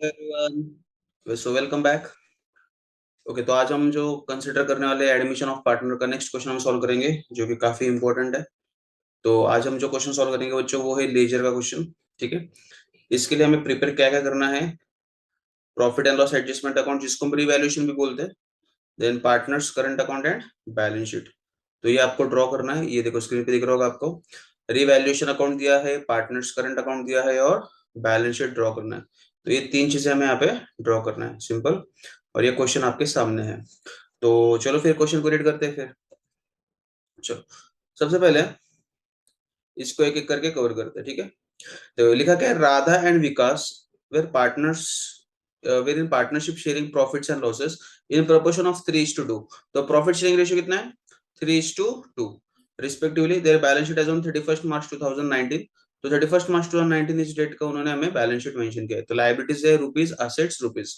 Everyone, so welcome back. Okay, तो आज हम जो कंसिडर करने वाले एडमिशन ऑफ पार्टनर का नेक्स्ट क्वेश्चन हम सॉल्व करेंगे, जो कि काफी इंपॉर्टेंट है। तो आज हम जो क्वेश्चन सॉल्व करेंगे बच्चों, वो है लेजर का क्वेश्चन। ठीक है। इसके लिए हमें प्रिपेयर क्या क्या करना है? Profit and loss adjustment account, जिसको हम रिवैल्यूएशन भी बोलते हैं। Then partners current account and balance sheet. तो ये आपको ड्रॉ करना है। ये देखो, स्क्रीन पे दिख रहा होगा आपको। रिवैल्यूएशन अकाउंट दिया है, पार्टनर्स करंट अकाउंट दिया है, और बैलेंस शीट ड्रॉ करना है। तो ये तीन चीजें हमें यहाँ पे ड्रॉ करना है, सिंपल। और ये क्वेश्चन आपके सामने है। तो चलो फिर क्वेश्चन को रीड करते हैं फिर। चलो, सबसे पहले इसको एक एक करके कवर करते हैं, ठीक है। तो लिखा क्या है? Radha and Vikas were partners, were in partnership sharing profits and losses in proportion of 3:2। तो प्रॉफिट शेयरिंग रेशियो कितना है? 3:2 respectively. Their balance sheet as on 31 March 2019। तो 31 मार्च 2019 इस डेट का उन्होंने हमें बैलेंस शीट मेंशन किया है। तो लाइबिलिटीज है रुपीज, असेट्स रुपीज।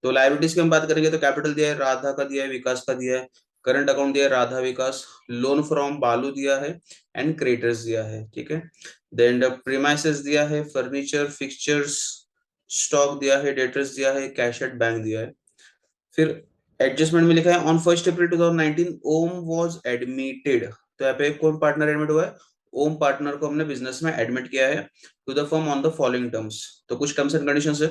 तो लाइबिलिटीज की हम बात करेंगे तो कैपिटल दिया है, राधा का दिया है, विकास का दिया है। करंट अकाउंट दिया है, राधा विकास। लोन फ्रॉम बालू दिया है, एंड क्रेडिटर्स दिया है, ठीक है। देन प्रीमाइसेस दिया है, फर्नीचर फिक्सचर्स स्टॉक दिया है, डेटर्स दिया है, कैश एट बैंक दिया है। फिर एडजस्टमेंट में लिखा है on 1 April 2019 Om was admitted. तो यहाँ पे कौन पार्टनर एडमिट हुआ है? ओम पार्टनर को हमने बिजनेस में एडमिट किया है to the firm on the following terms. तो कुछ टर्म्स एंड कंडीशंस है।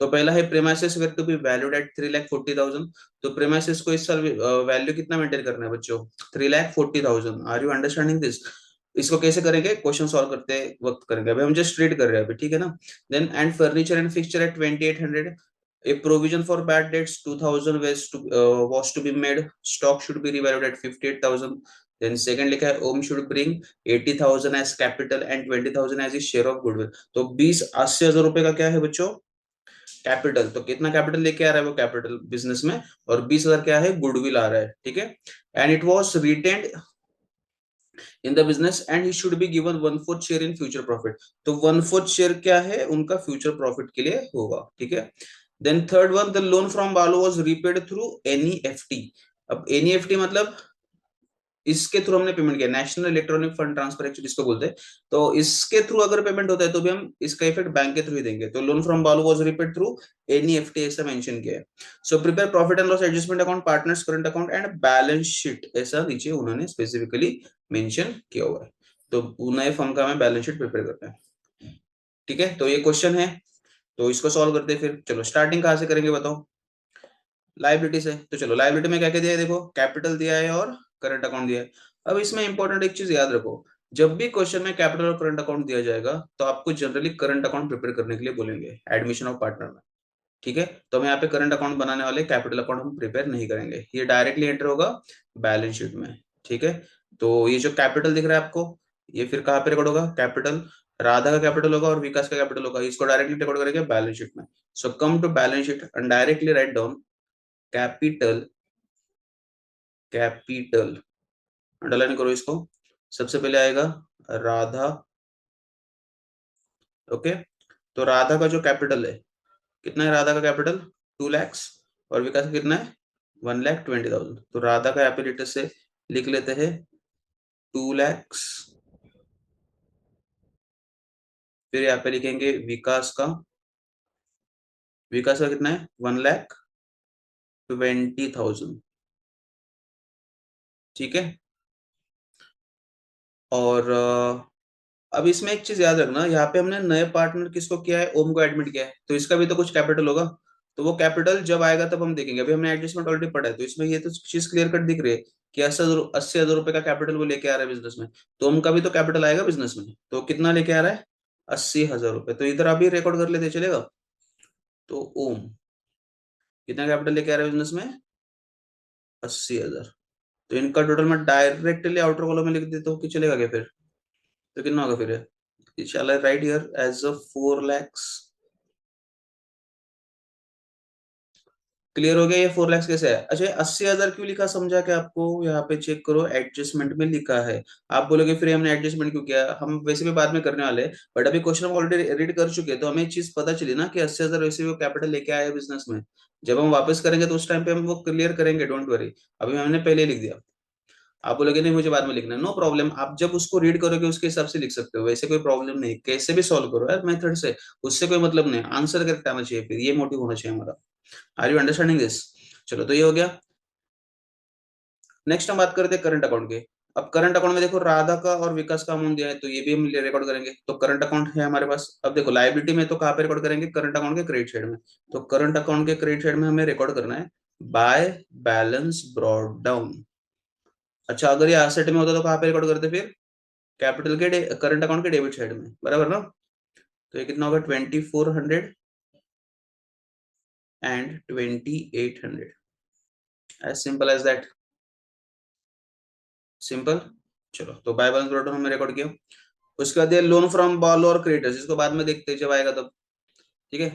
तो पहला है premises were to be valued at 3,40,000। तो प्रीमाइसेस को इस साल वैल्यू कितना मेंटेन करना है बच्चों? 3,40,000। Are you understanding this? इसको कैसे करेंगे? क्वेश्चन सॉल्व करते वक्त करेंगे, अभी हम जस्ट रीड कर रहे हैं अभी, ठीक है ना। Then and furniture and fixture at 2,800। A provision for bad debts 2,000 was to be made. Stock should be revalued at 58,000. Then second लिखा है ओम should bring 80,000 as capital and 20,000 as his share of goodwill. तो 80,000 रुपए का क्या है बच्चों? Capital. तो कितना कैपिटल लेके आ रहा है वो कैपिटल बिजनेस में? और 20,000 क्या है? गुडविल आ रहा है, ठीक है। And it was retained in the business and he should be given 1/4 share in future profit. तो 1/4 शेयर क्या है? उनका फ्यूचर प्रॉफिट के लिए होगा, ठीक है। Then third one, the loan from Balu was repaid through NEFT. अब एनईएफटी मतलब इसके थ्रू हमने पेमेंट किया, national electronic fund transfer actually इसको बोलते हैं। तो इसके थ्रू अगर पेमेंट होता है तो भी हम इसका इफेक्ट बैंक के थ्रू ही देंगे। तो loan from Balu was repaid through NEFT ऐसा मेंशन किया है। So prepare profit and loss adjustment account, partners current account and balance sheet, ऐसा नीचे उन्होंने स्पेसिफिकली मेंशन किया हुआ है। तो नए फर्म का हमें बैलेंस शीट प्रिपेयर करना है, ठीक है। तो ये क्वेश्चन है, तो इसको सॉल्व करते हैं फिर। चलो, स्टार्टिंग कहां से करेंगे बताओ? लाइबिलिटी से। तो चलो, लाइबिलिटी में क्या क्या दिया है देखो, कैपिटल दिया है और करंट अकाउंट दिया है। अब इसमें इंपॉर्टेंट एक चीज याद रखो, जब भी क्वेश्चन में कैपिटल और करंट अकाउंट दिया जाएगा तो आपको जनरली करंट अकाउंट प्रिपेयर करने के लिए बोलेंगे एडमिशन ऑफ पार्टनर में, ठीक है। तो हम यहाँ पे करंट अकाउंट बनाने वाले, कैपिटल अकाउंट हम प्रिपेयर नहीं करेंगे, ये डायरेक्टली एंटर होगा बैलेंस शीट में, ठीक है। तो ये जो कैपिटल दिख रहा है आपको, ये फिर कहाँ पे रिकॉर्ड होगा? कैपिटल, राधा का कैपिटल होगा और विकास का कैपिटल होगा, इसको डायरेक्टली रिकॉर्ड करेंगे बैलेंस शीट में। So come to balance sheet and directly write down capital, capital underline करो इसको। सबसे पहले आएगा राधा, ओके। तो राधा का जो कैपिटल है, कितना है राधा का कैपिटल? 2 lakhs। और विकास का कितना है? 1,20,000। तो राधा का एपिलिटर से लिख लेते हैं 2 lakhs। फिर यहाँ पे लिखेंगे विकास का, विकास का कितना है? 1,20,000, ठीक है। और अब इसमें एक चीज याद रखना, यहाँ पे हमने नए पार्टनर किसको किया है? ओम को एडमिट किया है, तो इसका भी तो कुछ कैपिटल होगा। तो वो कैपिटल जब आएगा तब हम देखेंगे, अभी हमने एडजस्टमेंट ऑलरेडी पढ़ा है, तो इसमें ये तो चीज क्लियर कट दिख रही है कि 80,000 रुपए का कैपिटल वो लेके आ रहा है बिजनेस में। तो ओम का भी तो कैपिटल आएगा बिजनेस में, तो कितना लेके आ रहा है? 80,000 रुपए। तो इधर अभी रिकॉर्ड कर लेते, चलेगा। तो ओम कितना कैपिटल लेके आ रहा है बिजनेस में? 80,000। तो इनका टोटल मैं डायरेक्टली आउटर कॉलम में लिख देता हूँ कि चलेगा क्या फिर? तो कितना होगा फिर? shall I write here as a 4 lakhs? Clear हो गया ये 4 lakhs कैसे है? अच्छा, 80,000 क्यों लिखा समझा क्या आपको? यहाँ पे चेक करो, एडजस्टमेंट में लिखा है। आप बोलोगे फिर हमने एडजस्टमेंट क्यों किया? हम वैसे भी बाद में करने वाले हैं, बट अभी क्वेश्चन हम ऑलरेडी रीड कर चुके हैं, तो हमें चीज पता चली ना कि 80,000 वैसे भी वो कैपिटल लेके आया है बिजनेस में। जब हम वापस करेंगे तो उस टाइम पे हम वो क्लियर करेंगे, डोंट वरी। अभी हमने पहले लिख दिया। आप बोलोगे नहीं मुझे बाद में लिखना है, नो प्रॉब्लम, आप जब उसको रीड करोगे उसके हिसाब से लिख सकते हो, वैसे कोई प्रॉब्लम नहीं, कैसे भी सॉल्व करो यार मेथड से, उससे कोई मतलब नहीं, आंसर करेक्ट आना चाहिए, फिर ये मोटिव होना चाहिए हमारा। Are you understanding this? चलो तो ये हो गया। नेक्स्ट हम बात करते हैं करंट अकाउंट के। अब करंट अकाउंट में देखो राधा का और विकास का अमाउंट दिया है, तो ये भी हम रिकॉर्ड करेंगे, तो करंट अकाउंट है हमारे पास। अब देखो लायबिलिटी में तो कहाँ पे रिकॉर्ड करेंगे, करंट अकाउंट के क्रेडिट साइड में। तो करंट अकाउंट के क्रेडिट साइड में हमें रिकॉर्ड करना है बाय बैलेंस ब्रॉट डाउन। अच्छा अगर ये एसेट में होता तो कहाँ पे रिकॉर्ड करते फिर, कैपिटल के करंट अकाउंट के डेबिट साइड में, बराबर ना। तो ये कितना होगा, 2400 and 2800, as simple as that. Simple. चलो तो बाय बैलेंस ब्रॉट डाउन हमने रिकॉर्ड किया। उसके बाद ये लोन फ्रॉम और क्रेडिटर्स, इसको बाद में देखते हैं जब आएगा तब। ठीक है।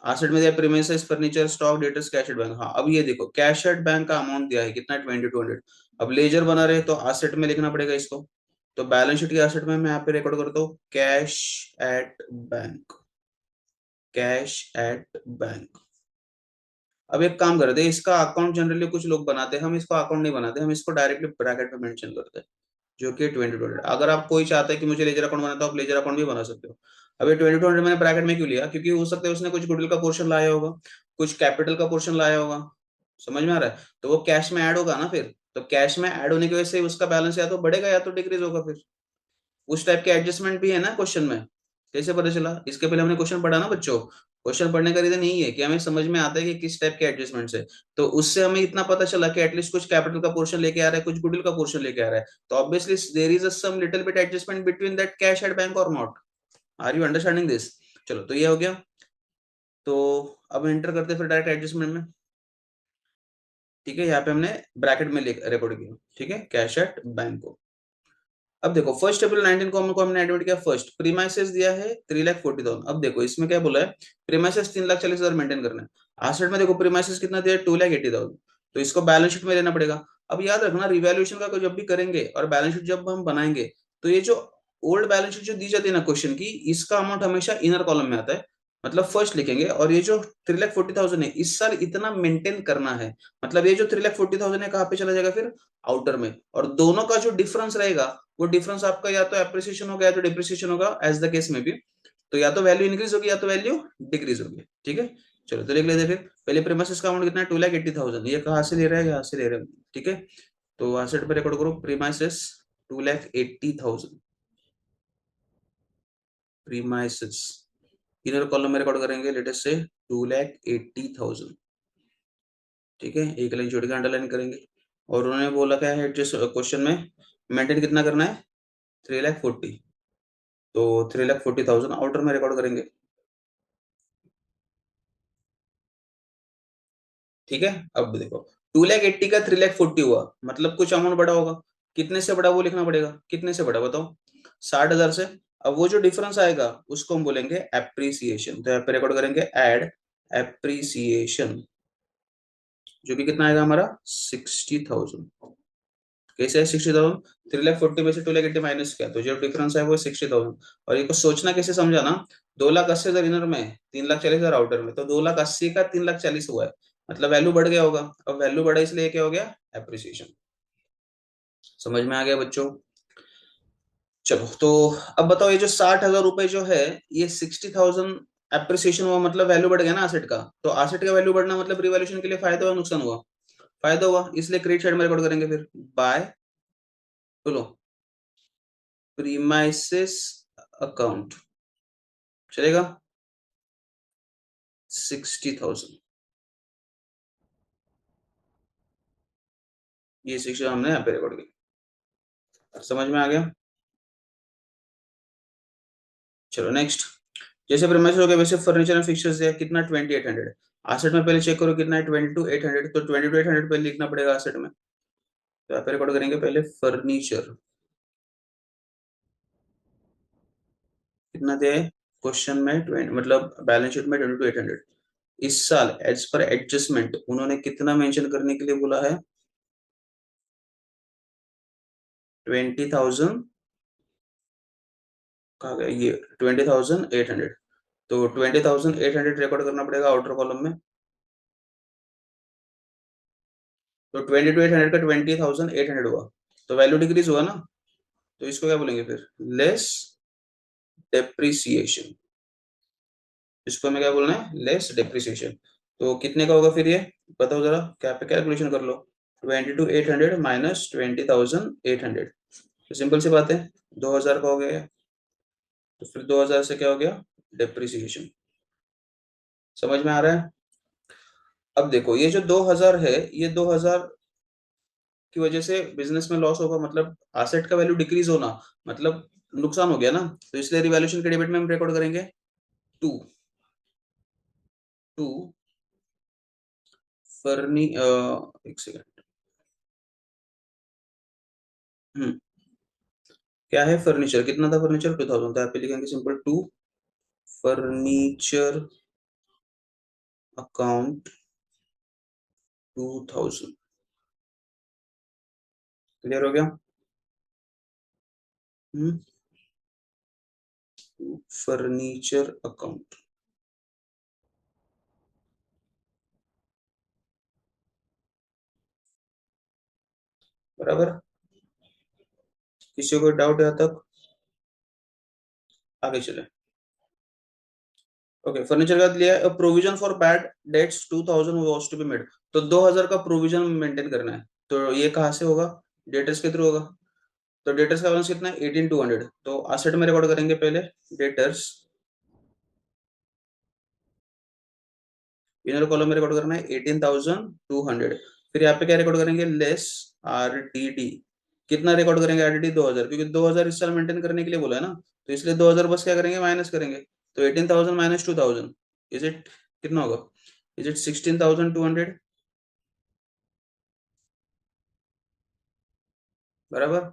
एसेट में दिया premises furniture stock debtors cash at bank. हाँ अब ये देखो कैश एट बैंक का अमाउंट दिया है कितना, 2200। अब लेजर बना रहे तो एसेट में लिखना पड़ेगा इसको। तो बैलेंस शीट के एसेट में मैं यहाँ पे रिकॉर्ड करता हूँ cash at bank, cash at bank. अब एक काम करते हैं, इसका अकाउंट जनरली कुछ लोग बनाते हैं, हम इसको अकाउंट नहीं बनाते, हम इसको डायरेक्टली ब्रैकेट में मेंशन करते हैं, जो कि 2200। अगर आप कोई चाहता है कि मुझे लेजर अकाउंट बनाना, तो आप लेजर अकाउंट भी बना सकते हो। अब ये 2200 मैंने ब्रैकेट में क्यों लिया, क्योंकि हो सकता है उसने कुछ गुडविल का पोर्शन लाया होगा, कुछ कैपिटल का पोर्शन लाया होगा, समझ में आ रहा है, तो वो कैश में ऐड होगा ना फिर। तो कैश में ऐड होने की वजह से उसका बैलेंस या तो बढ़ेगा या तो डिक्रीज होगा फिर। उस टाइप के एडजस्टमेंट भी है ना क्वेश्चन में। कैसे पता चला, इसके पहले हमने क्वेश्चन पढ़ा ना बच्चों। क्वेश्चन पढ़ने का रीजन यही है कि हमें समझ में आता है कि किस टाइप के एडजस्टमेंट है। तो उससे हमें इतना पता चला कि एटलीस्ट कुछ कैपिटल का पोर्शन लेके आ रहा है, कुछ गुडविल का पोर्शन लेके आ रहा है, तो obviously there is some little bit adjustment between that cash at bank और not. Are you understanding this? चलो तो ये हो गया। तो अब एंटर करते हैं फिर डायरेक्ट एडजस्टमेंट में। ठीक है, यहाँ पे हमने ब्रैकेट में रिकॉर्ड किया, ठीक है, कैश एट बैंक को। अब देखो 1 अप्रैल 19 को हमने एडमिट किया फर्स्ट, प्रीमाइसेस दिया है 3,40,000। अब देखो इसमें क्या बोला है, प्रीमाइसेस 3,40,000 मेंटेन करना है। एसेट में देखो प्रीमाइसेस कितना दिया है, 2,80,000। तो इसको बैलेंस शीट में लेना पड़ेगा। अब याद रखना रिवैल्यूएशन का जब भी करेंगे और बैलेंस शीट जब हम बनाएंगे, तो ये जो ओल्ड बैलेंस शीट जो दी जाती है ना क्वेश्चन की, इसका अमाउंट हमेशा इनर कॉलम में आता है, मतलब फर्स्ट लिखेंगे। और ये जो 3,40,000 है इस साल इतना मेंटेन करना है, मतलब ये जो 3,40,000 है कहाँ पे चला जाएगा फिर, आउटर में। और दोनों का जो डिफरेंस रहेगा, वो डिफरेंस आपका या तो एप्रिसिएशन होगा या तो डिप्रिसिएशन होगा, एज द केस में भी। तो या तो वैल्यू इंक्रीज होगी या तो वैल्यू डिक्रीज होगी। ठीक है। चलो तो लिख लेते हैं फिर। पहले प्रीमाइसेस का अमाउंट कितना है, 2,80,000। ये कहाँ से ले रहा है, यहाँ से ले रहे हैं। ठीक है। तो एसेट पे रिकॉर्ड करो प्रीमाइसेस 2,80,000, प्रीमाइसेस इनर कॉलम में रिकॉर्ड करेंगे, लेटेस्ट से 2,80,000। ठीक है, एक लाइन छोड़ के अंडरलाइन करेंगे। और उन्होंने बोला क्या है जिस क्वेश्चन में, मेंटेन कितना करना है, 3,40,000। तो 3,40,000 आउटर में रिकॉर्ड करेंगे। ठीक है। अब देखो 2,80,000 का 3,40,000 हुआ, मतलब कुछ अमाउंट बड़ा होगा। कितने से बड़ा वो लिखना पड़ेगा, कितने से बड़ा बताओ, 60,000 से। अब वो जो डिफरेंस आएगा उसको हम बोलेंगे एप्रिसिएशन। तो यहाँ पे रिकॉर्ड करेंगे एड एप्रिसिएशन, जो कि कितना आएगा हमारा, 60,000। कैसे है 60,000, 3,40,000 में से 2,80,000 माइनस किया, तो जो डिफरेंस है वो 60,000। और ये को सोचना कैसे समझा ना, 2,80,000 इनर में, 3,40,000 आउटर में, तो 2,80,000 का 3,40,000 हुआ है, मतलब वैल्यू बढ़ गया होगा। अब वैल्यू बढ़ा इसलिए क्या हो गया, एप्रिसिएशन। समझ में आ गया बच्चों? चलो तो अब बताओ, ये जो 60,000 रुपए जो है, ये 60,000 एप्रिसिएशन हुआ, मतलब वैल्यू बढ़ गया ना एसेट का। तो एसेट का वैल्यू बढ़ना मतलब रिवैल्यूएशन के लिए फायदा हुआ नुकसान हुआ, फायदा हुआ, इसलिए क्रेडिट साइड में रिकॉर्ड करेंगे फिर बाय, बोलो, प्रीमाइसेस अकाउंट, चलेगा, 60,000। ये 60 हमने यहाँ पे रिकॉर्ड किया। समझ में आ गया? चलो नेक्स्ट। जैसे प्रीमाइसेस हो गया वैसे फर्नीचर एंड फिक्सचर्स है कितना, 2,800। एसेट में पहले चेक करो कितना है, 22,800। तो 22,800 पहले लिखना पड़ेगा एसेट में। तो यहाँ पे रिकॉर्ड करेंगे पहले फर्नीचर, कितना दिया है क्वेश्चन में, 20, मतलब बैलेंस शीट में 22,800। इस साल एज पर एडजस्टमेंट उन्होंने कितना मेंशन करने के लिए बोला है, 20,000। कहा गया ये, 20,800। तो 20,800 रिकॉर्ड करना पड़ेगा आउटर कॉलम में। तो 22,800 का 20,800 हुआ। तो वैल्यू डिक्रीज हुआ ना, तो इसको क्या बोलेंगे फिर, लेस डेप्रिसिएशन। इसको हमें क्या बोलना है, लेस डेप्रिसिएशन। तो कितने का होगा फिर ये, बताओ जरा, क्या पे कैलकुलेशन कर लो। 22,800 माइनस 20,800, तो सिंपल सी बात है, 2,000 का हो गया। तो फिर 2,000 से क्या हो गया, डेप्रिसिएशन। समझ में आ रहा है। अब देखो ये जो 2,000 है, ये 2,000 की वजह से बिजनेस में लॉस होगा, मतलब एसेट का वैल्यू डिक्रीज होना, मतलब नुकसान हो गया ना। तो इसलिए रिवैल्यूएशन के डेबिट में हम रिकॉर्ड करेंगे टू टू फर्नी एक सेकंड। हम्म क्या है, फर्नीचर कितना था, फर्नीचर 2,000 था, यहाँ पे लिखेंगे simple to furniture account 2,000। Clear हो गया। हम्म फर्नीचर अकाउंट, बराबर। किसी को डाउट है यहाँ तक, आगे चले। ओके, फर्नीचर का लिया है, provision for bad debts 2,000 was to be made. तो 2,000 का प्रोविजन मेंटेन करना है, तो ये कहाँ से होगा, डेटर्स के थ्रू होगा। तो डेटर्स का बैलेंस कितना है, 18,200। तो असेट में रिकॉर्ड करेंगे पहले डेटर्स, इनर कॉलम में रिकॉर्ड करना है 18,200। फिर यहाँ पे क्या रिकॉर्ड करेंगे, लेस आरडीडी। कितना रिकॉर्ड करेंगे आरडीडी, 2,000, क्योंकि 2,000 इस साल मेंटेन करने के लिए बोला है ना, तो इसलिए 2,000 बस क्या करेंगे, माइनस करेंगे। तो 18,000 माइनस 2,000, इज इट कितना होगा, इज इट 16,200, बराबर।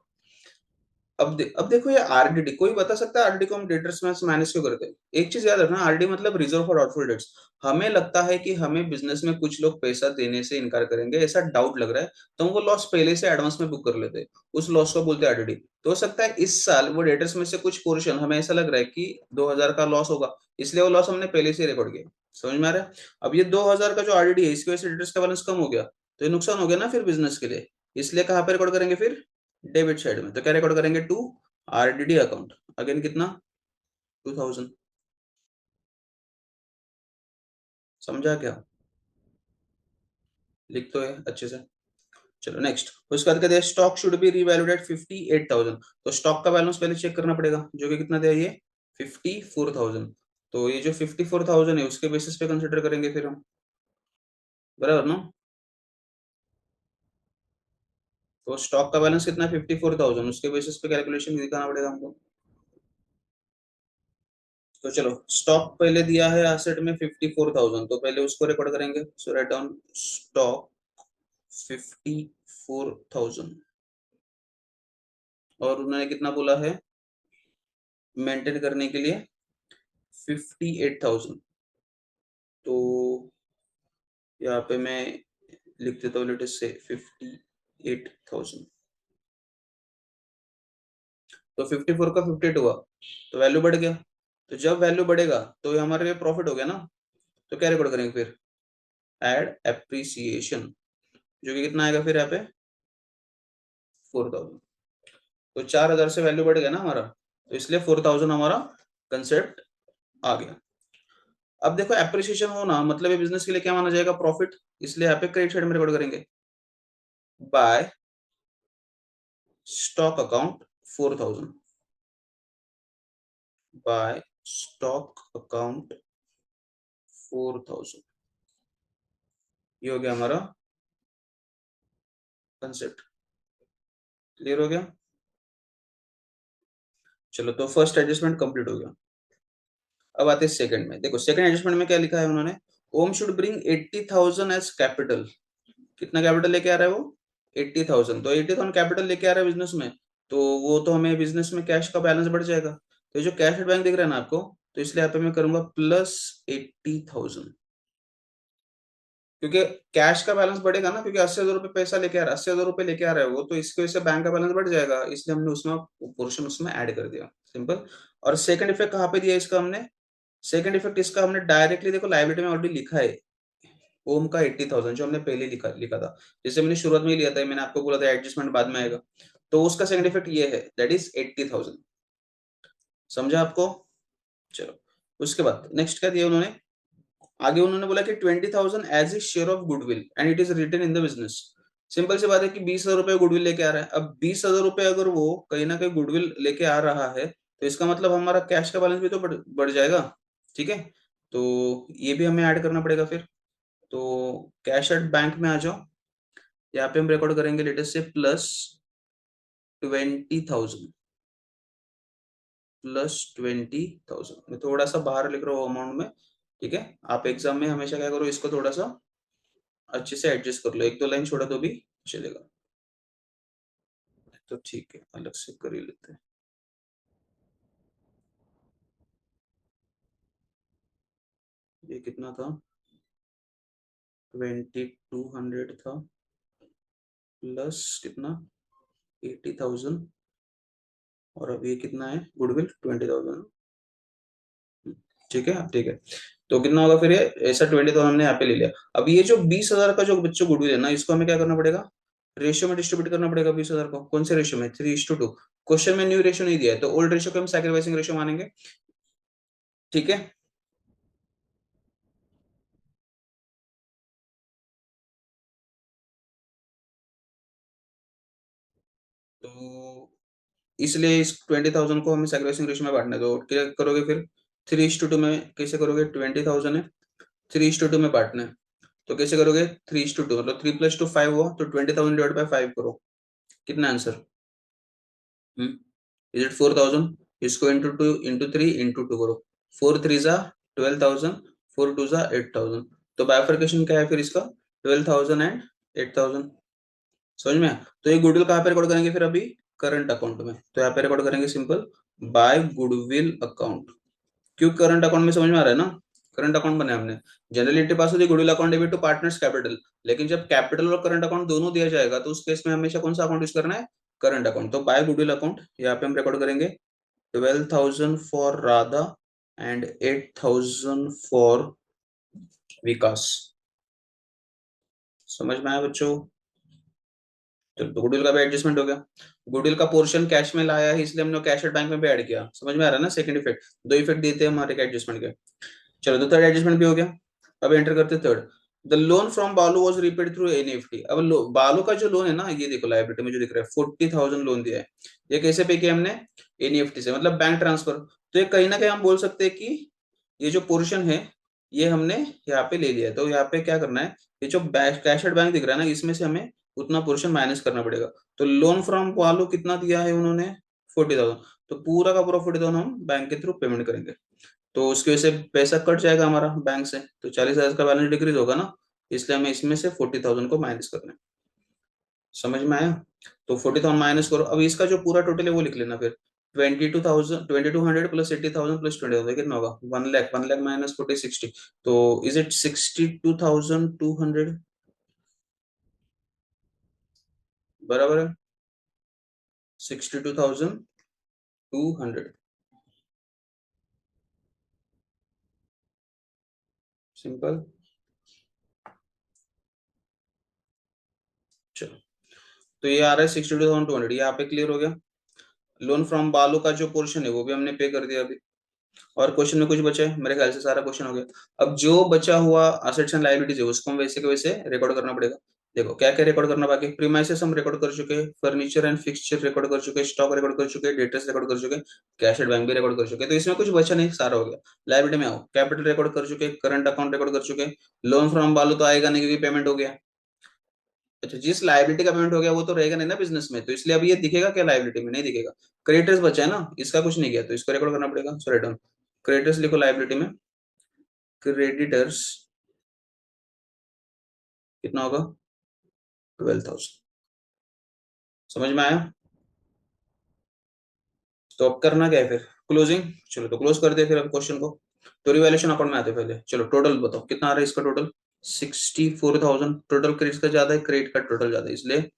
अब देखो ये आरडीडी, कोई बता सकता है आरडी को हम डेटर्स में माइनस क्यों करते हैं। एक चीज याद रखना, आरडी मतलब रिजर्व फॉर डाउटफुल डेट्स। हमें लगता है कि हमें बिजनेस में कुछ लोग पैसा देने से इनकार करेंगे, ऐसा डाउट लग रहा है, तो हम वो लॉस पहले से एडवांस में बुक कर लेते हैं, उस लॉस को बोलते हैं आरडीडी। तो हो सकता है इस साल वो डेटर्स में से कुछ पोर्शन हमें ऐसा लग रहा है कि 2,000 का लॉस होगा, इसलिए वो लॉस हमने पहले से रिकॉर्ड किया। समझ में आ रहा है। अब ये 2,000 का जो आरडीडी है, इसकी वजह से डेटर्स का बैलेंस कम हो गया, तो ये नुकसान हो गया ना फिर बिजनेस के लिए। इसलिए कहाँ पे रिकॉर्ड करेंगे फिर, डेबिट साइड में। तो क्या रिकॉर्ड करेंगे, टू आरडीडी अकाउंट, अगेन कितना, 2,000। समझा क्या, लिख तो है अच्छे से। चलो नेक्स्ट, उसके बाद कहते हैं stock should be revalued at 58,000। तो स्टॉक का बैलेंस पहले चेक करना पड़ेगा, जो कि कितना दिया ये, 54,000। तो ये जो 54,000 है उसके बेसिस पे कंसिडर करेंगे फिर हम, बराबर ना। तो स्टॉक का बैलेंस कितना है, 54,000, उसके बेसिस पे कैलकुलेशन दिखाना पड़ेगा हमको। तो चलो, स्टॉक पहले दिया है एसेट में 54,000, तो पहले उसको रिकॉर्ड करेंगे। सो राइट डाउन स्टॉक 54,000, और उन्होंने कितना बोला है मेंटेन करने के लिए, 58,000। तो यहाँ पे मैं लिख देता हूँ, लेटेस्ट से 58,000। तो 54 का 58 हुआ, तो वैल्यू बढ़ गया। तो जब वैल्यू बढ़ेगा तो ये हमारे लिए प्रॉफिट हो गया ना। तो क्या रिकॉर्ड करेंगे फिर, एड एप्रिसिएशन, जो कि कितना आएगा फिर यहाँ पे, 4,000। तो 4,000 से वैल्यू बढ़ गया ना हमारा, तो इसलिए 4,000 हमारा कंसेप्ट आ गया। अब देखो एप्रिसिएशन होना मतलब ये बिजनेस के लिए क्या माना जाएगा, प्रॉफिट। इसलिए यहाँ पे क्रेडिट साइड में रिकॉर्ड करेंगे, by stock account 4,000, by stock account 4,000। ये हो गया हमारा कंसेप्ट। क्लियर हो गया। चलो, तो फर्स्ट एडजस्टमेंट कंप्लीट हो गया। अब आते हैं सेकंड में। देखो सेकंड एडजस्टमेंट में क्या लिखा है उन्होंने, ओम शुड ब्रिंग 80,000 एज कैपिटल। कितना कैपिटल लेके आ रहा है वो, 80,000। तो 80,000 कैपिटल लेके आ रहा है बिजनेस में, तो वो तो हमें बिजनेस में कैश का बैलेंस बढ़ जाएगा। तो जो कैश एट बैंक दिख रहा है ना आपको, तो इसलिए यहाँ पे मैं करूंगा प्लस 80,000, क्योंकि कैश का बैलेंस बढ़ेगा ना, क्योंकि 80,000 रुपये पैसा लेके आ रहा है, 80,000 रुपये लेके आ रहा है वो, तो इसकी वजह से बैंक का बैलेंस बढ़ जाएगा, इसलिए हमने उसमें पोर्शन उसमें ऐड कर दिया, सिंपल। और सेकंड इफेक्ट कहाँ पे दिया इसका हमने, सेकंड इफेक्ट इसका हमने डायरेक्टली देखो लाइबिलिटी में ऑलरेडी लिखा है, ओम का 80,000 जो हमने पहले लिखा लिखा था, जैसे मैंने शुरुआत में ही लिया था, मैंने आपको बोला था एडजस्टमेंट बाद में आएगा। तो उसका सेकंड इफेक्ट ये है, दैट इज 80,000। समझा आपको? चलो, उसके बाद नेक्स्ट क्या दिया उन्होंने, आगे उन्होंने बोला कि 20,000 as a share of goodwill and it is written in the business. Simple सी बात है कि 20,000 रुपए गुडविल लेके आ रहा है। अब 20,000 रुपए अगर वो कहीं ना कहीं गुडविल लेके आ रहा है, तो इसका मतलब हमारा कैश का बैलेंस भी तो बढ़ जाएगा। ठीक है, तो ये भी हमें ऐड करना पड़ेगा फिर। तो कैश एट बैंक में आ जाओ, यहाँ पे हम रिकॉर्ड करेंगे लेटेस्ट से प्लस 20,000, प्लस 20,000। मैं थोड़ा सा बाहर लिख रहा हूँ अमाउंट में। ठीक है, आप एग्जाम में हमेशा क्या करो, इसको थोड़ा सा अच्छे से एडजस्ट कर लो, एक दो लाइन छोड़ा तो भी चलेगा। तो ठीक है, अलग से कर ही लेते हैं। ये कितना था, 2,200 था, प्लस कितना, 80,000, और अब ये कितना है गुडविल, 20,000। ठीक है, ठीक है। तो कितना होगा फिर, ये ऐसा 20,000 हमने यहाँ पे ले लिया। अब ये जो 20,000 का जो बच्चों गुडविल है ना, इसको हमें क्या करना पड़ेगा, रेशियो में डिस्ट्रीब्यूट करना पड़ेगा 20,000 को। कौन से रेशियो में, 3:2। क्वेश्चन में न्यू रेशियो नहीं दिया है, तो ओल्ड रेशियो को हम सैक्रिफाइसिंग रेशियो मानेंगे। ठीक है, तो इसलिए इस 20,000 को हमें सैक्रिफाइसिंग रेशियो में बांटना है। तो क्या करोगे फिर, 3:2 में कैसे करोगे, 20,000 है, 3:2 में बांटना है। तो कैसे करोगे, 3:2, मतलब 3 + 2 5 हुआ, तो 20,000 डिवाइड बाय 5 करो। कितना आंसर, इज इट 4,000? इसको इंटू 3 इंटू 2 करो। 4 3 जा 12,000, 4 2 जा 8,000। तो बाइफर्केशन क्या है फिर इसका, 12,000 एंड 8,000। समझ में आया? तो ये गुडविल कहाँ पे रिकॉर्ड करेंगे फिर, अभी करंट अकाउंट में। तो यहाँ पे रिकॉर्ड करेंगे सिंपल, बाय गुडविल अकाउंट। क्यों करंट अकाउंट में, समझ में आ रहा है ना, करंट अकाउंट बने हमने। जनरली एंट्री पास होती है goodwill account debit to partners capital, लेकिन जब कैपिटल और करंट अकाउंट दोनों दिया जाएगा, तो उस केस में हमेशा कौन सा अकाउंट यूज करना है, करंट अकाउंट। तो बाय गुडविल अकाउंट यहाँ पे हम रिकॉर्ड करेंगे 12,000 फॉर राधा एंड 8,000 फॉर विकास। समझ में आया बच्चों? तो गुडविल का भी एडजस्टमेंट हो गया। गुडविल का पोर्शन कैश में लाया है, इसलिए हमने कैश एट बैंक में भी ऐड किया। समझ में आ रहा है ना, सेकंड इफेक्ट। दो इफेक्ट देते हैं हमारे एडजस्टमेंट के। चलो, तो थर्ड एडजस्टमेंट भी हो गया। अब एंटर करते थर्ड, द लोन फ्रॉम बालू वॉज रीपेड थ्रू एनईएफटी। अब बालू का जो लोन है ना, ये देखो लाइबिलिटी में जो दिख रहा है, 40,000 लोन दिया है। ये कैसे पे किया हमने, एनईएफटी से, मतलब बैंक ट्रांसफर। तो ये कहीं ना कहीं हम बोल सकते हैं कि ये जो पोर्शन है, ये हमने यहाँ पे ले लिया है। तो यहाँ पे क्या करना है, ये जो कैश एट बैंक दिख रहा है ना, इसमें से हमें उतना पोर्शन माइनस करना पड़ेगा। तो लोन फ्रॉम बालू कितना दिया है उन्होंने, 40,000। तो पूरा का पूरा 40,000 हम बैंक के थ्रू पेमेंट करेंगे। तो उसकी वजह से पैसा कट जाएगा हमारा बैंक से, तो 40,000 का बैलेंस डिक्रीज होगा ना, इसलिए हमें इसमें से 40,000 को माइनस करना है। समझ में आया? तो 40,000 माइनस करो। अब इसका जो पूरा टोटल है वो लिख लेना फिर, 22,000 प्लस 80,000 प्लस 20,000 कितना होगा, 1 लाख। 1 लाख माइनस 40, 60। तो इज इट 62,200? बराबर है, 62,200। सिंपल। चलो, तो ये आ रहा है 62,200, ये यहाँ पे क्लियर हो गया। लोन फ्रॉम बालू का जो पोर्शन है वो भी हमने पे कर दिया अभी। और क्वेश्चन में कुछ बचा है, मेरे ख्याल से सारा क्वेश्चन हो गया। अब जो बचा हुआ असेट्स एंड लायबिलिटीज है, उसको हम वैसे के वैसे रिकॉर्ड करना पड़ेगा। देखो क्या क्या रिकॉर्ड करना बाकी, प्रीमाइसेस हम रिकॉर्ड कर चुके हैं, फर्नीचर एंड फिक्सचर रिकॉर्ड कर चुके हैं, स्टॉक रिकॉर्ड कर चुके हैं, डेटर्स रिकॉर्ड कर चुके हैं, कैश एट बैंक भी रिकॉर्ड कर चुके हैं। तो इसमें कुछ बचा नहीं, सारा हो गया। लायबिलिटी में आओ, कैपिटल रिकॉर्ड कर चुके हैं, करंट अकाउंट रिकॉर्ड कर चुके हैं। लोन फ्रॉम बालू तो आएगा नहीं क्योंकि पेमेंट हो गया। अच्छा, जिस लायबिलिटी का पेमेंट हो गया वो तो रहेगा नहीं ना बिजनेस में, तो इसलिए अब ये दिखेगा क्या, लायबिलिटी में नहीं दिखेगा। क्रेडिटर्स बचा है ना, इसका कुछ नहीं किया, तो इसको रिकॉर्ड करना पड़ेगा। सो रिटर्न क्रेडिटर्स लिखो लायबिलिटी में, क्रेडिटर्स कितना होगा, 12,000। समझ में आया? तो अब करना क्या है फिर, क्लोजिंग। चलो, तो क्लोज कर दे फिर अब क्वेश्चन को। तो रिवैल्यूएशन अकाउंट में आते हैं पहले। चलो, टोटल बताओ कितना आ रहा है इसका टोटल, 64,000। टोटल क्रेडिट का ज्यादा है, क्रेडिट का टोटल ज्यादा है, इसलिए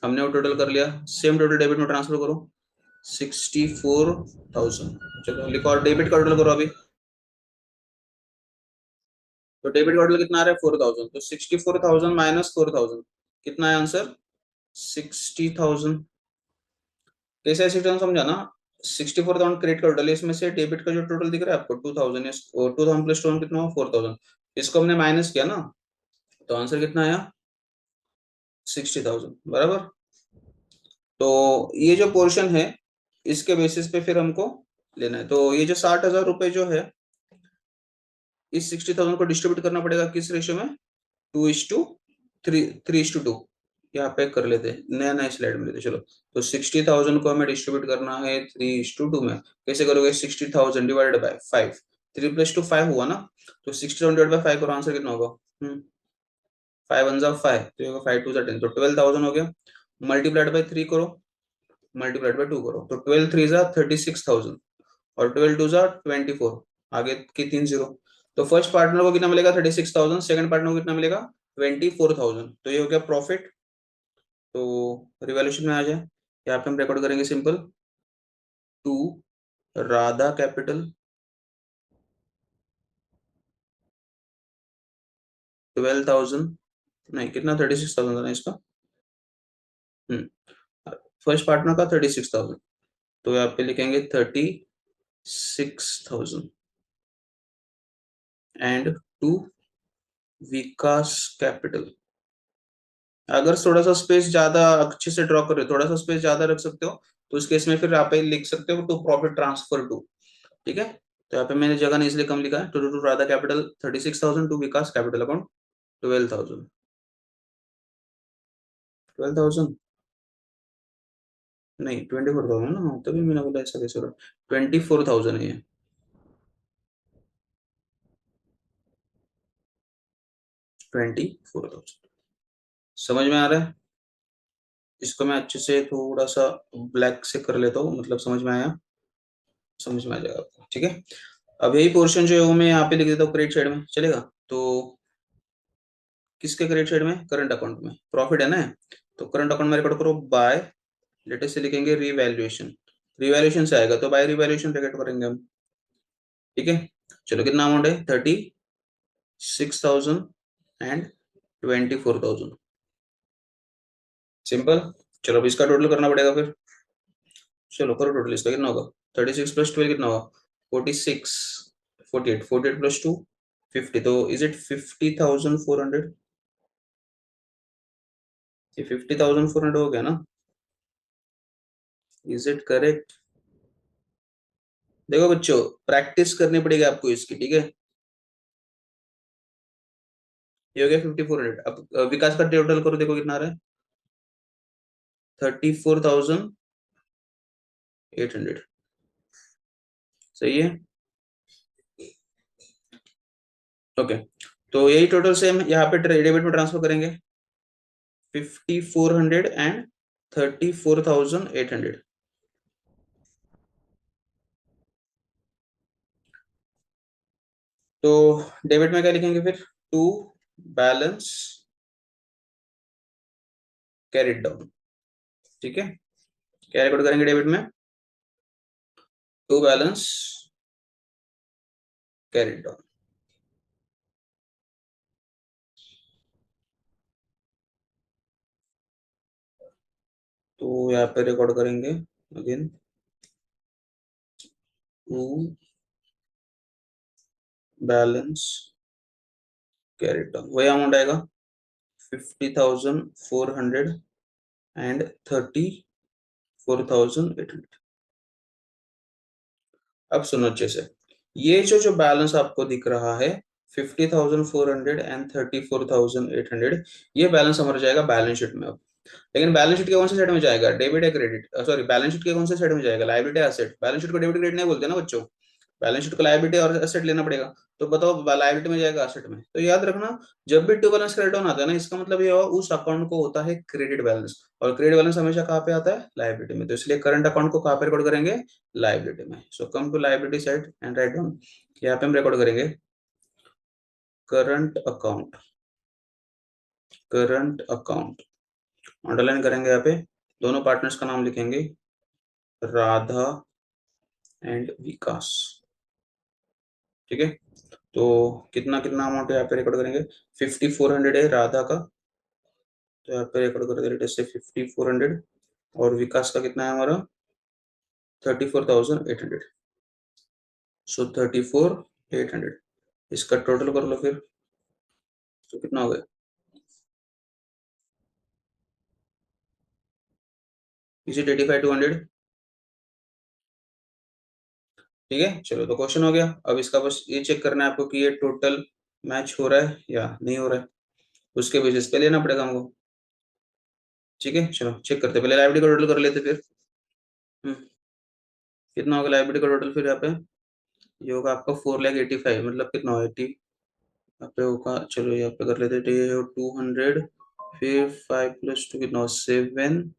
हमने वो टोटल कर लिया। सेम टोटल डेबिट में ट्रांसफर करो, 64,000। चलो लिखो, और डेबिट का टोटल करो अभी। तो डेबिट का टोटल कितना आ रहा है, 4,000। तो 64,000 माइनस 4,000 कितना है आंसर, 60,000। कैसे है सिस्टम समझा ना। 64,000 क्रेडिट का टोटल है, इसमें से डेबिट का जो टोटल दिख रहा है आपको 2,000, 2,000 प्लस 2 कितना हुआ 4,000। इसको हमने माइनस किया ना, तो आंसर कितना आया 60,000 बराबर। तो ये जो पोर्शन है इसके बेसिस पे फिर हमको लेना है। तो ये जो 60,000 रुपए जो है इस 60,000 को डिस्ट्रीब्यूट करना पड़ेगा किस रेशियो में, 2:3, 3:2। यहाँ पे कर लेते हैं, नया नया स्लाइड में लेते हैं, चलो। तो 60,000 को हमें डिस्ट्रीब्यूट करना है 3:2 में। कैसे करोगे, 60,000 डिवाइडेड बाय 5, 3 + 2 5 हुआ ना। तो 60,000 डिवाइड बाय 5 करो, आंसर कितना होगा, 5 × 1 = 5, तो ये होगा 5 × 2 = 10, तो 12,000 हो गया। मल्टीप्लाइड बाय 3 करो, मल्टीप्लाइड बाय 2 करो, तो 12 × 3 = 36,000 और 12 × 2 = 24, आगे की 3 जीरो। तो फर्स्ट पार्टनर को कितना मिलेगा 36,000, सेकंड पार्टनर को कितना मिलेगा 24,000। तो ये हो गया प्रॉफिट। तो रिवैल्यूएशन में आ जाए, यहाँ पे हम रिकॉर्ड करेंगे सिंपल, टू राधा कैपिटल 12,000, नहीं कितना 36,000 था ना इसका। हम्म फर्स्ट पार्टनर का 36,000, तो यहाँ पे लिखेंगे 36,000 एंड टू विकास कैपिटल। अगर थोड़ा सा स्पेस ज्यादा अच्छे से ड्रॉ कर रहे हो, थोड़ा सा स्पेस ज्यादा रख सकते हो, तो उस केस में फिर आप ये लिख सकते हो टू प्रॉफिट ट्रांसफर टू। ठीक है, तो यहाँ पे मैंने जगह नहीं इसलिए कम लिखा है, to Radha capital 36,000 to Vikas capital account 12,000। 12,000 नहीं 24,000 ना, तभी मैंने बोला ऐसा कैसे हो रहा, 24,000 है ये, 24,000। समझ में आ रहा है। इसको मैं अच्छे से थोड़ा सा ब्लैक से कर लेता हूँ, मतलब समझ में आया, समझ में आ जाएगा आपको, ठीक है। अब यही पोर्शन जो है वो मैं यहाँ पे लिख देता हूँ क्रेडिट साइड में, चलेगा। तो किसके क्रेडिट साइड में, करंट अकाउंट में प्रॉफिट है ना। तो करंट अकाउंट में रिकॉर्ड करो बाय, लेटेस्ट से लिखेंगे रिवैल्यूएशन, रिवैल्यूएशन से आएगा तो बाय रिवैल्यूएशन रिकॉर्ड करेंगे हम। ठीक है, चलो कितना अमाउंट है 36,000 एंड 24,000, सिंपल। चलो अब इसका टोटल करना पड़ेगा फिर, चलो करो टोटल इसका कितना होगा, 36 + 12 कितना होगा 46, 48, 48 + 2 50, तो इज इट 50,400, ये 50,400 हो गया ना, इज इट करेक्ट। देखो बच्चों, प्रैक्टिस करनी पड़ेगी आपको इसकी, ठीक है। ये हो गया 5400। अब विकास का टोटल करो, देखो कितना आ रहा है 34,800, सही है। ओके, तो यही टोटल से हम यहाँ पे डेबिट में ट्रांसफर करेंगे, 5400 एंड 34,800। तो डेबिट में क्या लिखेंगे फिर, टू बैलेंस कैरिड डाउन, ठीक है। क्या रिकॉर्ड करेंगे डेबिट में, टू बैलेंस कैरिड डाउन। तो यहाँ पे रिकॉर्ड करेंगे again, to balance carried down, वही अमाउंट आएगा 50,400 एंड 34,800। अब सुनो अच्छे से, ये जो बैलेंस आपको दिख रहा है 50,400 एंड 34,800, ये बैलेंस हमारा जाएगा बैलेंस शीट में अब। लेकिन बैलेंस शीट के कौन से साइड में जाएगा, डेबिट या क्रेडिट, सॉरी बैलेंस शीट के कौन से साइड में जाएगा, लायबिलिटी एसेट। बैलेंस शीट को डेबिट क्रेडिट नहीं बोलते ना बच्चों, बैलेंस शीट को लायबिलिटी और एसेट लेना पड़ेगा। तो बताओ लायबिलिटी में जाएगा एसेट में, तो याद रखना, जब भी टू बैलेंस क्रेडिट डाउन आता है ना, इसका मतलब ये हुआ उस अकाउंट को होता है क्रेडिट बैलेंस, और क्रेडिट बैलेंस हमेशा कहाँ पे आता है, लायबिलिटी में। तो इसलिए करंट अकाउंट को कहाँ पे रिकॉर्ड करेंगे, लायबिलिटी में। So come to liability side and write down, यहाँ पे हम रिकॉर्ड करेंगे current account, current account underline करेंगे यहाँ पे, दोनों पार्टनर्स का नाम लिखेंगे राधा एंड विकास, ठीक है। तो कितना कितना अमाउंट यहाँ पे रिकॉर्ड करेंगे, 5400 है राधा का, तो यहाँ पे रिकॉर्ड कर देते हैं 5400, और विकास का कितना है हमारा 34,800। सो 34,800 इसका टोटल कर लो फिर, तो कितना हो गया? Is it 85,200? ठीक है, चलो तो क्वेश्चन हो गया। अब इसका बस ये चेक करना है आपको कि ये टोटल मैच हो रहा है या नहीं हो रहा है, उसके बेसिस पे लेना पड़ेगा हमको। ठीक है, चलो चेक करते हैं। पहले लाइबिलिटी का टोटल कर लेते फिर। हम्म, कितना होगा लाइबिलिटी का टोटल फिर यहाँ पे? ये होगा आपका 4,85,000, मतलब कितना हो 80 यहाँ पे होगा। चलो यहाँ पे कर लेते हैं 200, फिर 5 + 2 कितना हो 7,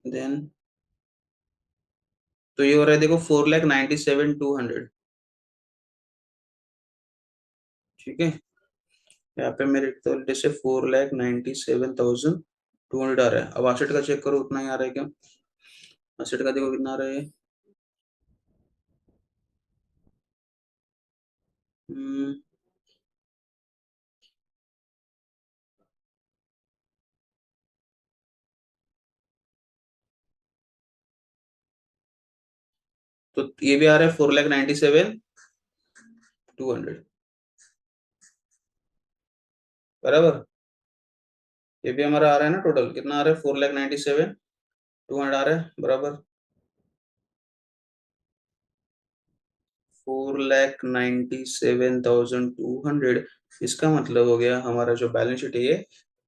देन तो ये हो रहा है देखो 4,97,200। ठीक है, यहाँ पे मेरे तो से 4,97,200 आ रहा है। अब आसेट का चेक करो, उतना ही आ रहा है क्या? आसेट का देखो कितना आ रहा है। हम्म, तो ये भी आ रहा है 4,97,200 बराबर। ये भी हमारा आ रहा है ना, टोटल कितना आ रहा है? 4,97,200 आ रहा है बराबर। 4,97,200, इसका मतलब हो गया हमारा जो बैलेंस शीट है ये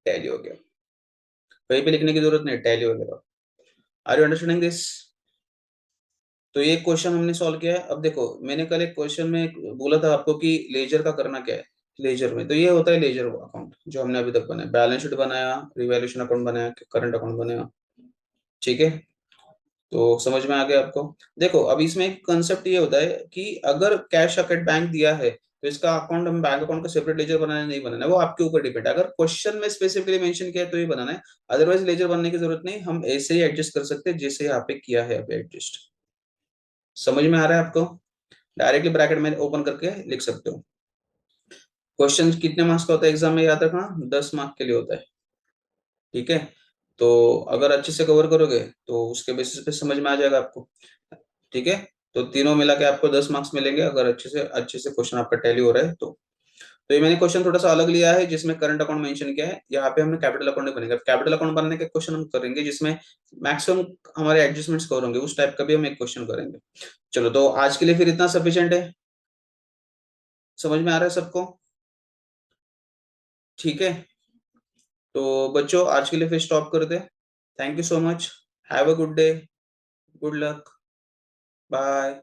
टैली हो गया। कहीं पे लिखने की जरूरत नहीं, टैली वगैरह। Are you understanding this? तो ये क्वेश्चन हमने सॉल्व किया है। अब देखो, मैंने कल एक क्वेश्चन में बोला था आपको कि लेजर का करना क्या है। लेजर में तो ये होता है लेजर अकाउंट जो हमने अभी तक बनाया, बैलेंस शीट बनाया, रिवैल्यूएशन अकाउंट बनाया, करंट अकाउंट बनाया। ठीक है, तो समझ में आ गया आपको? देखो अब इसमें एक कंसेप्ट ये होता है कि अगर कैश अकाउंट बैंक दिया है तो इसका अकाउंट, हम बैंक अकाउंट का सेपरेट लेजर बनाना है नहीं बनाना है वो आपके ऊपर डिपेंड है। अगर क्वेश्चन में स्पेसिफिकली मेंशन किया है तो ये बनाना है, अदरवाइज लेजर बनने की जरूरत नहीं, हम ऐसे ही एडजस्ट कर सकते हैं जैसे यहाँ पे किया है अभी एडजस्ट। समझ में आ रहा है आपको? डायरेक्टली ब्रैकेट में ओपन करके लिख सकते हो। क्वेश्चन कितने मार्क्स का होता है एग्जाम में, याद रखना 10 मार्क के लिए होता है। ठीक है, तो अगर अच्छे से कवर करोगे तो उसके बेसिस पे समझ में आ जाएगा आपको। ठीक है, तो तीनों मिला के आपको 10 मार्क्स मिलेंगे अगर अच्छे से क्वेश्चन आपका टैली हो रहा है तो ये मैंने क्वेश्चन थोड़ा सा अलग लिया है जिसमें करंट अकाउंट मेंशन किया है। यहाँ पे हमने कैपिटल अकाउंट नहीं बनेगा, कैपिटल अकाउंट बनने के क्वेश्चन हम करेंगे जिसमें मैक्सिमम हमारे एडजस्टमेंट्स कवर होंगे, उस टाइप का भी हम एक क्वेश्चन करेंगे। चलो तो आज के लिए फिर इतना सफिशिएंट है। समझ में आ रहा है सबको? ठीक है, तो बच्चों आज के लिए फिर स्टॉप कर दे। Thank you so much, have a good day, good luck, bye.